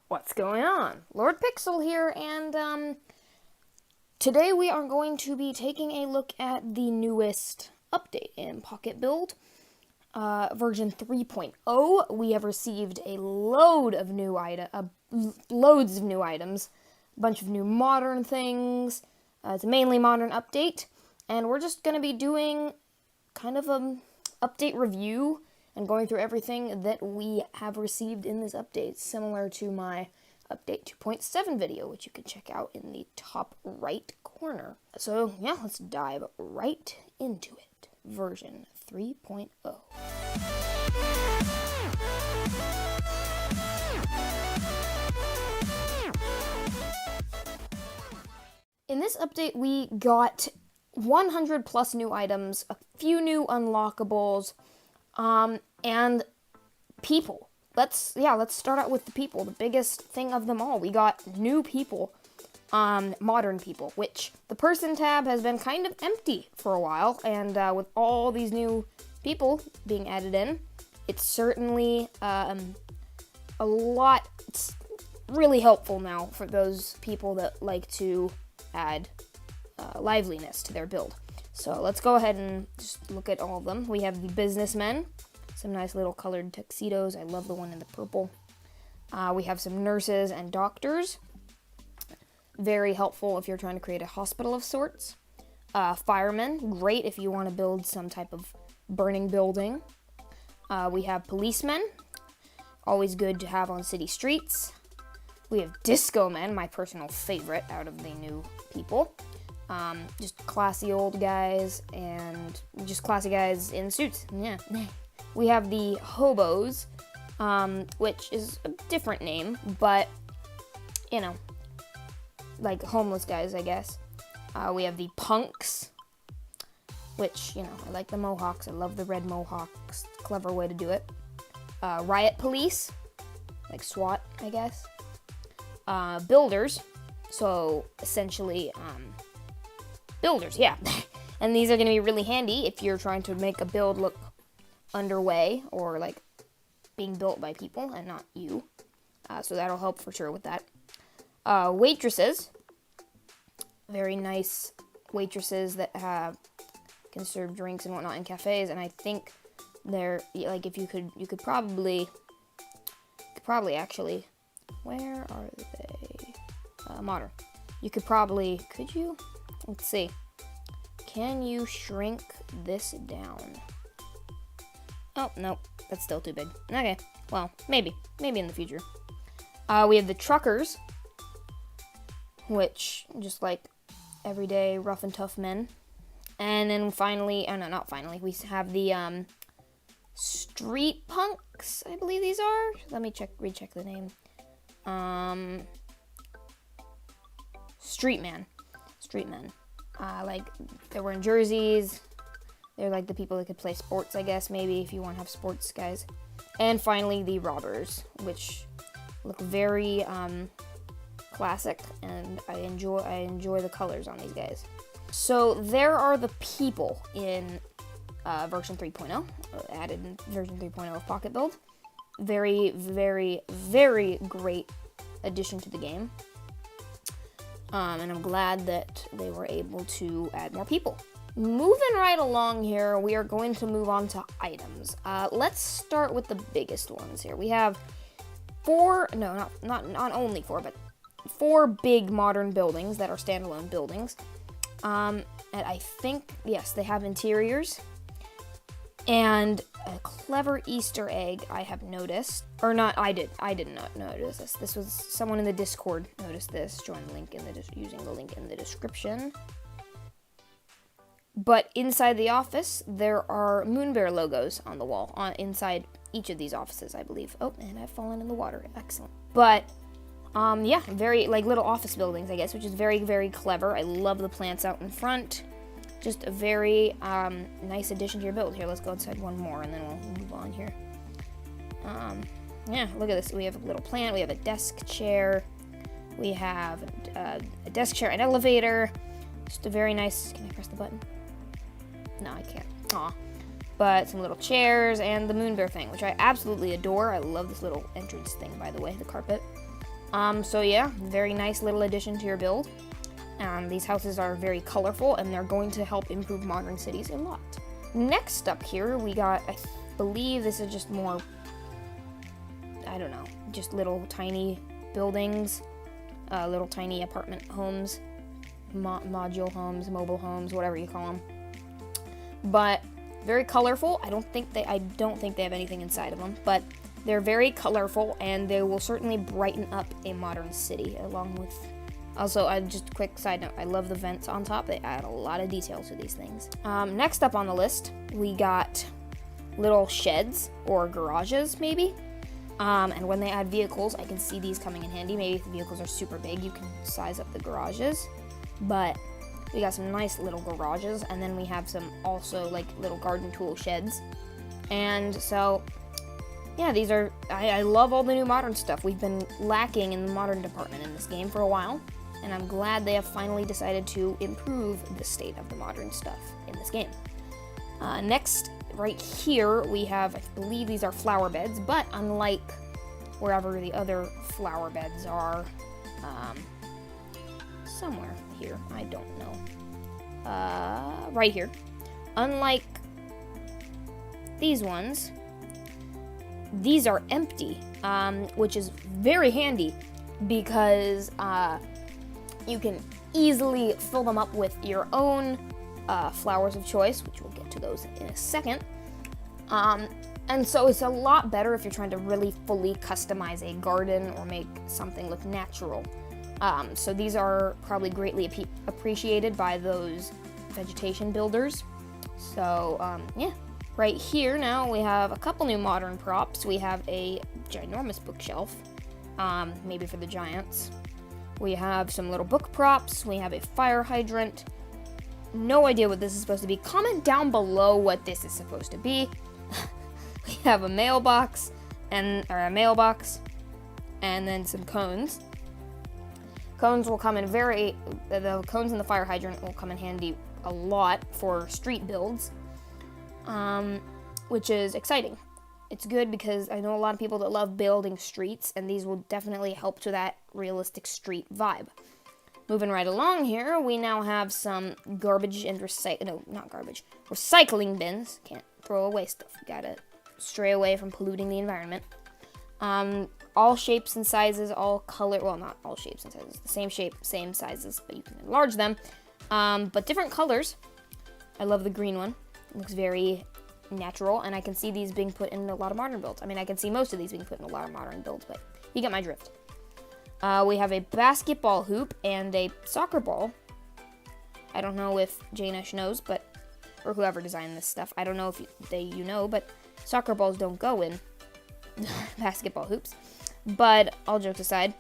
What's going on? Lord Pixel here, and today we are going to be taking a look at the newest update in Pocket Build, version 3.0. We have received a load of loads of new items, a bunch of new modern things. It's a mainly modern update, and we're just going to be doing kind of an update review and going through everything that we have received in this update, similar to my update 2.7 video, which you can check out in the top right corner. So yeah, let's dive right into it. Version 3.0. In this update, we got 100 plus new items, a few new unlockables, and people. Let's start out with the people. The biggest thing of them all. We got new people, modern people, which the person tab has been kind of empty for a while, and with all these new people being added in, it's certainly it's really helpful now for those people that like to add liveliness to their build. So let's go ahead and just look at all of them. We have the businessmen, some nice little colored tuxedos. I love the one in the purple. We have some nurses and doctors. Very helpful if you're trying to create a hospital of sorts. Firemen, great if you want to build some type of burning building. We have policemen, always good to have on city streets. We have disco men, my personal favorite out of the new people. Just classy old guys, and just classy guys in suits. Yeah. We have the hobos, which is a different name, but, you know, like homeless guys, I guess. We have the punks, which, you know, I like the mohawks. I love the red mohawks. Clever way to do it. Riot police, like SWAT, I guess. Builders, so essentially, builders, yeah. And these are going to be really handy if you're trying to make a build look underway or like being built by people and not you. So that'll help for sure with that. Waitresses, very nice waitresses that can serve drinks and whatnot in cafes, and I think they're like, if you could probably actually, where are they? Modern. Could you? Let's see. Can you shrink this down? Oh, no, that's still too big. Okay, well, maybe in the future. We have the truckers, which, just like everyday rough and tough men. And then finally, not finally, we have the street punks, I believe these are. Let me recheck the name. Street men. Like, they're wearing jerseys. They're like the people that could play sports, I guess, maybe, if you want to have sports guys. And finally, the robbers, which look very classic, and I enjoy the colors on these guys. So there are the people in version 3.0, added in version 3.0 of Pocket Build. Very, very, very great addition to the game. And I'm glad that they were able to add more people. Moving right along here, we are going to move on to items. Let's start with the biggest ones here. We have not only four, but 4 big modern buildings that are standalone buildings. And I think, yes, they have interiors. And a clever Easter egg I have noticed, or not, I did not notice this. This was someone in the Discord noticed this. Join the link using the link in the description. But inside the office, there are Moonbear logos on the wall, inside each of these offices, I believe. Oh, and I've fallen in the water. Excellent. But, yeah, very, like, little office buildings, I guess, which is very, very clever. I love the plants out in front. Just a very nice addition to your build. Here, let's go inside one more, and then we'll move on here. Yeah, look at this. We have a little plant. We have a desk chair. We have a desk chair, an elevator. Just a very nice... Can I press the button? No, I can't. Aw. But some little chairs and the Moonbear thing, which I absolutely adore. I love this little entrance thing, by the way, the carpet. So yeah, very nice little addition to your build. These houses are very colorful, and they're going to help improve modern cities a lot. Next up here, we got, I believe this is just more, I don't know, just little tiny buildings, little tiny apartment homes, module homes, mobile homes, whatever you call them. But very colorful. I don't think they have anything inside of them, but they're very colorful, and they will certainly brighten up a modern city, along with... Also, just a quick side note, I love the vents on top. They add a lot of detail to these things. Next up on the list, we got little sheds, or garages, maybe. And when they add vehicles, I can see these coming in handy. Maybe if the vehicles are super big, you can size up the garages. But we got some nice little garages, and then we have some also, like, little garden tool sheds. And so... yeah, these are, I love all the new modern stuff. We've been lacking in the modern department in this game for a while, and I'm glad they have finally decided to improve the state of the modern stuff in this game. Next, right here, we have, I believe these are flower beds, but unlike wherever the other flower beds are, somewhere here, I don't know, right here. Unlike these ones, these are empty, which is very handy because you can easily fill them up with your own flowers of choice, which we'll get to those in a second. And so it's a lot better if you're trying to really fully customize a garden or make something look natural. So these are probably greatly appreciated by those vegetation builders. So, yeah. Right here now we have a couple new modern props. We have a ginormous bookshelf, maybe for the giants. We have some little book props. We have a fire hydrant. No idea what this is supposed to be. Comment down below what this is supposed to be. We have a mailbox and then some cones. Cones will come in the cones in the fire hydrant will come in handy a lot for street builds. Which is exciting. It's good because I know a lot of people that love building streets, and these will definitely help to that realistic street vibe. Moving right along here, we now have some garbage and recycling bins. Can't throw away stuff. Gotta stray away from polluting the environment. All shapes and sizes, all color, well, not all shapes and sizes, the same shape, same sizes, but you can enlarge them. But different colors. I love the green one. It looks very natural, and I can see these being put in a lot of modern builds. I mean, I can see most of these being put in a lot of modern builds, but you get my drift. We have a basketball hoop and a soccer ball. I don't know if Janish knows, or whoever designed this stuff. I don't know if you know, but soccer balls don't go in basketball hoops. But all jokes aside,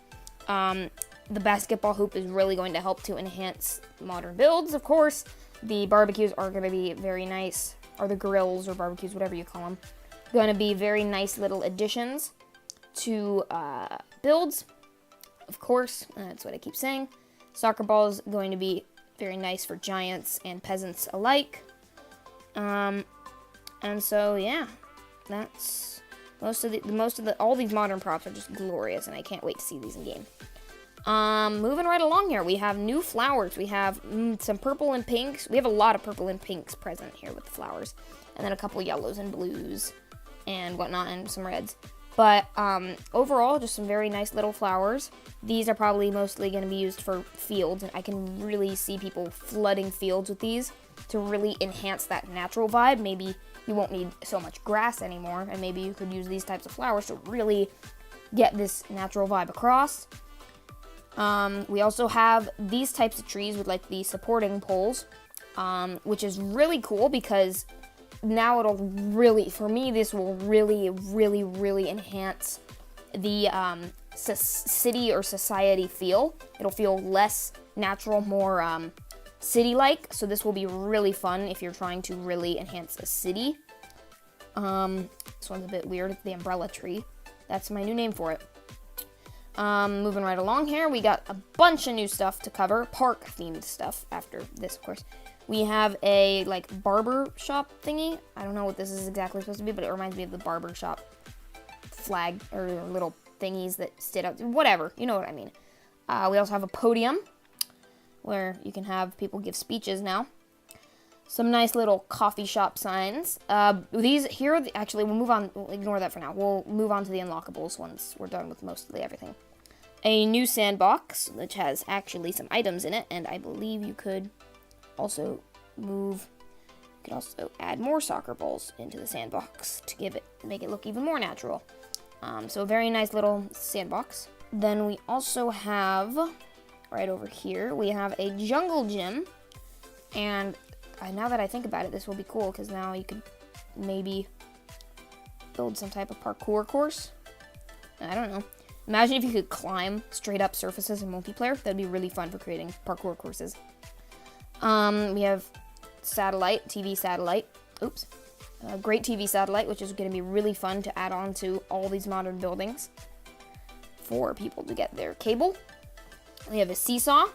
the basketball hoop is really going to help to enhance modern builds, of course. The barbecues are going to be very nice, or the grills or barbecues, whatever you call them, going to be very nice little additions to builds. Of course, that's what I keep saying. Soccer ball is going to be very nice for giants and peasants alike. And so yeah, that's all these modern props are just glorious, and I can't wait to see these in game. Moving right along here, we have new flowers. We have some purple and pinks. We have a lot of purple and pinks present here with the flowers. And then a couple yellows and blues and whatnot, and some reds. But overall, just some very nice little flowers. These are probably mostly going to be used for fields, and I can really see people flooding fields with these to really enhance that natural vibe. Maybe you won't need so much grass anymore, and maybe you could use these types of flowers to really get this natural vibe across. We also have these types of trees with like the supporting poles, which is really cool because now it'll really, for me, this will really, really, really enhance the city or society feel. It'll feel less natural, more city-like, so this will be really fun if you're trying to really enhance a city. This one's a bit weird, the umbrella tree. That's my new name for it. Moving right along here, we got a bunch of new stuff to cover, park-themed stuff after this, of course. We have a, like, barber shop thingy. I don't know what this is exactly supposed to be, but it reminds me of the barber shop flag, or little thingies that sit out, whatever, you know what I mean. We also have a podium where you can have people give speeches now. Some nice little coffee shop signs. These here, actually, we'll move on. We'll ignore that for now. We'll move on to the unlockables once we're done with mostly everything. A new sandbox, which has actually some items in it, and I believe you could also add more soccer balls into the sandbox to make it look even more natural. So a very nice little sandbox. Then we also have, right over here, we have a jungle gym, and now that I think about it, this will be cool, because now you could maybe build some type of parkour course. I don't know. Imagine if you could climb straight up surfaces in multiplayer. That'd be really fun for creating parkour courses. We have TV satellite. Oops. Great TV satellite, which is going to be really fun to add on to all these modern buildings for people to get their cable. We have a seesaw.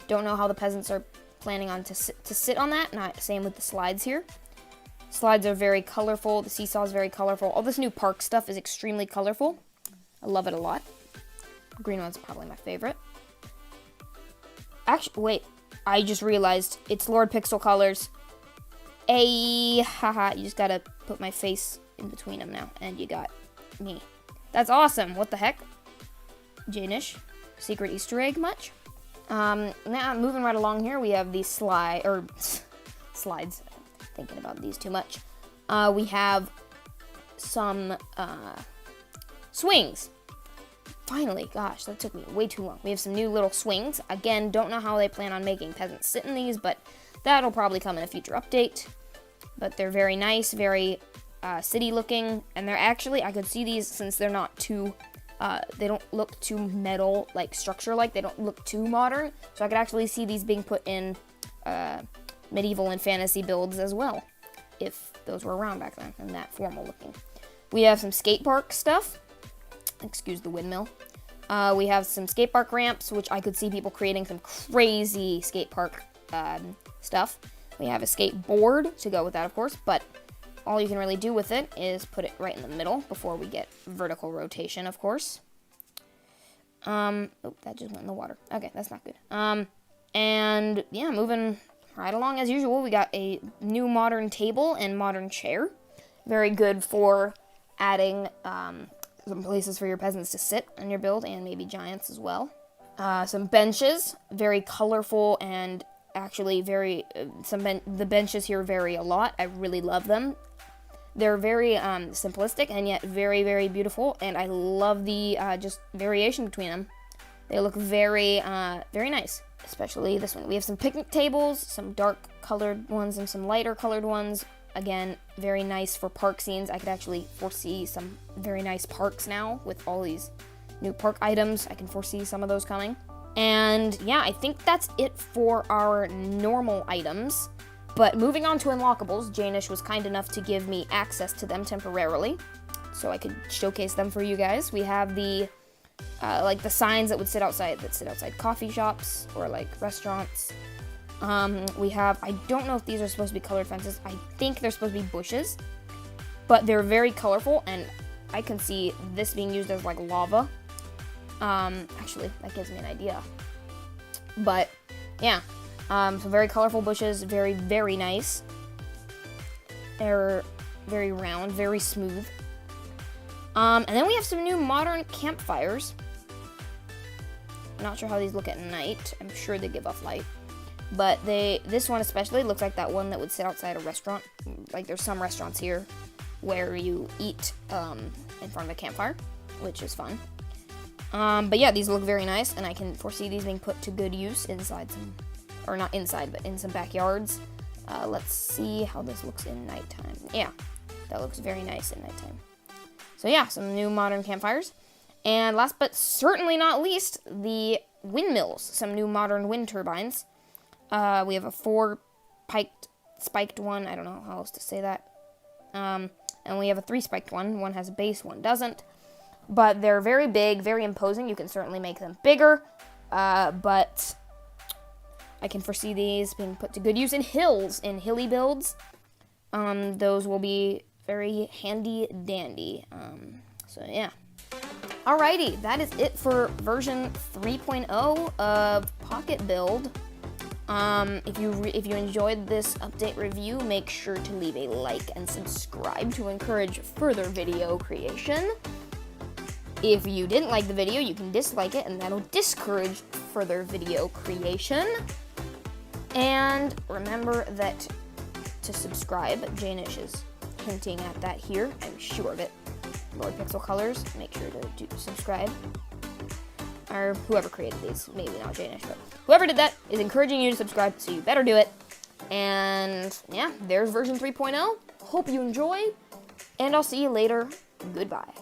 Don't know how the peasants are planning on to sit on that. Not same with the slides here. Slides are very colorful. The seesaw is very colorful. All this new park stuff is extremely colorful. I love it a lot. Green one's probably my favorite. Actually, wait. I just realized it's Lord Pixel colors. Haha, you just gotta put my face in between them now, and you got me. That's awesome. What the heck? Janish. Secret Easter egg much? Now, moving right along here, we have these slides. Thinking about these too much. We have some swings. Finally, gosh, that took me way too long. We have some new little swings. Again, don't know how they plan on making peasants sit in these, but that'll probably come in a future update. But they're very nice, very city looking, and they're actually, I could see these since they're not too, they don't look too metal, like structure-like. They don't look too modern, so I could actually see these being put in medieval and fantasy builds as well, if those were around back then and that formal looking. We have some skate park stuff. Excuse the windmill. We have some skate park ramps, which I could see people creating some crazy skate park stuff. We have a skateboard to go with that, of course, but all you can really do with it is put it right in the middle before we get vertical rotation, of course. Oh, that just went in the water. Okay, that's not good. And yeah, moving right along as usual, we got a new modern table and modern chair. Very good for adding some places for your peasants to sit on your build, and maybe giants as well. Some benches, very colorful, and actually very, the benches here vary a lot. I really love them. They're very simplistic and yet very, very beautiful, and I love the just variation between them. They look very, very nice, especially this one. We have some picnic tables, some dark colored ones and some lighter colored ones. Again, very nice for park scenes. I could actually foresee some very nice parks now with all these new park items. I can foresee some of those coming. And yeah, I think that's it for our normal items. But moving on to unlockables, Janish was kind enough to give me access to them temporarily, so I could showcase them for you guys. We have the like the signs that sit outside coffee shops or like restaurants. We have, I don't know if these are supposed to be colored fences. I think they're supposed to be bushes, but they're very colorful, and I can see this being used as like lava. Actually, that gives me an idea. But yeah, some very colorful bushes, very, very nice. They're very round, very smooth. And then we have some new modern campfires. Not sure how these look at night. I'm sure they give off light. But this one especially looks like that one that would sit outside a restaurant. Like there's some restaurants here where you eat in front of a campfire, which is fun. But yeah, these look very nice, and I can foresee these being put to good use inside some, or not inside, but in some backyards. Let's see how this looks in nighttime. Yeah, that looks very nice in nighttime. So yeah, some new modern campfires. And last but certainly not least, the windmills. Some new modern wind turbines. We have a 4-spiked one. I don't know how else to say that. And we have a 3-spiked one. One has a base, one doesn't. But they're very big, very imposing. You can certainly make them bigger. But I can foresee these being put to good use in hills, in hilly builds. Those will be very handy dandy. So yeah. Alrighty, that is it for version 3.0 of Pocket Build. If you enjoyed this update review, make sure to leave a like and subscribe to encourage further video creation. If you didn't like the video, you can dislike it, and that'll discourage further video creation. And remember that to subscribe, Janish is hinting at that here, I'm sure of it. Lord Pixel Colors, make sure to subscribe. Or whoever created these, maybe not Janish, but whoever did that is encouraging you to subscribe, so you better do it. And yeah, there's version 3.0. Hope you enjoy, and I'll see you later. Goodbye.